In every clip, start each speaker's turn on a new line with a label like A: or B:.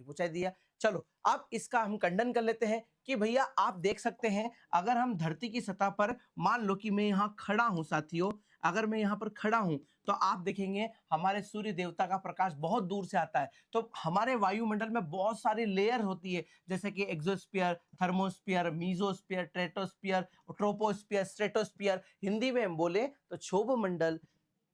A: की ऊंचाई दी है। चलो अब इसका हम खंडन कर लेते हैं कि भैया आप देख सकते हैं, अगर हम धरती की सतह पर मान लो कि मैं यहाँ खड़ा हूं साथियों, अगर मैं यहाँ पर खड़ा हूं तो आप देखेंगे हमारे सूर्य देवता का प्रकाश बहुत दूर से आता है। तो हमारे वायुमंडल में बहुत सारी लेयर होती है, जैसे कि exosphere, thermosphere, mesosphere, stratosphere, troposphere, stratosphere. Hindi में हम बोले तो क्षोभ मंडल,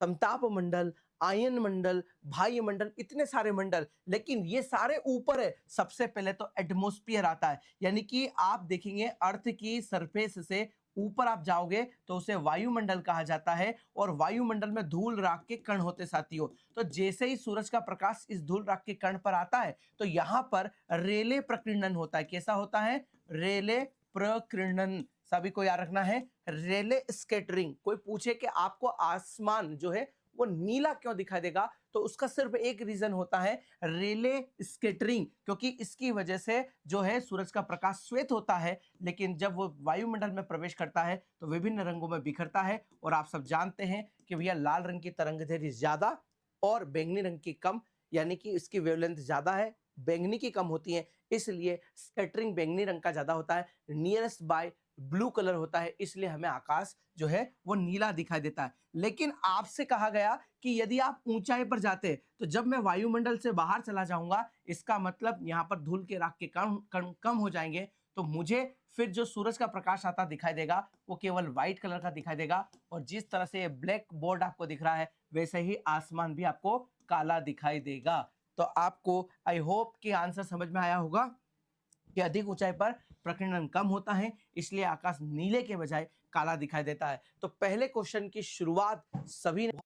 A: समताप मंडल, आयन मंडल, बाह्य मंडल, इतने सारे मंडल। लेकिन ये सारे ऊपर है। सबसे पहले तो एटमॉस्फेयर आता है, यानी कि आप देखेंगे अर्थ की सरफेस से ऊपर आप जाओगे तो उसे वायुमंडल कहा जाता है। और वायुमंडल में धूल राख के कण होते साथियों। तो जैसे ही सूरज का प्रकाश इस धूल राख के कण पर आता है तो यहां पर रेले प्रकीर्णन होता है। कैसा होता है? रेले प्रकीर्णन। सभी को याद रखना है, रेले स्कैटरिंग। कोई पूछे कि आपको आसमान जो है वो नीला क्यों दिखाई देगा, तो उसका सिर्फ एक रीजन होता है, रेले स्कैटरिंग। क्योंकि इसकी वजह से जो है सूरज का प्रकाश श्वेत होता है, लेकिन जब वो वायुमंडल में प्रवेश करता है तो विभिन्न रंगों में बिखरता है। और आप सब जानते हैं कि भैया लाल रंग की तरंगदैर्घ्य ज्यादा और बैंगनी रंग की कम, यानी कि इसकी वेवलेंथ ज्यादा है, बैंगनी की कम होती है। इसलिए स्कैटरिंग बैंगनी रंग का ज्यादा होता है, नियरेस्ट बाय ब्लू कलर होता है, इसलिए हमें आकाश जो है वो नीला दिखाई देता है। लेकिन आपसे कहा गया कि यदि आप ऊंचाई पर जाते हैं तो जब मैं वायुमंडल से बाहर चला जाऊंगा, इसका मतलब यहां पर धूल के राख के कम हो जाएंगे, तो मुझे फिर जो सूरज का प्रकाश आता दिखाई देगा वो केवल व्हाइट कलर का दिखाई देगा। और जिस तरह से ये ब्लैक बोर्ड आपको दिख रहा है वैसे ही आसमान भी आपको काला दिखाई देगा। तो आपको आई होप कि आंसर समझ में आया होगा कि अधिक ऊंचाई पर प्रकीर्णन कम होता है, इसलिए आकाश नीले के बजाय काला दिखाई देता है। तो पहले क्वेश्चन की शुरुआत सभी ने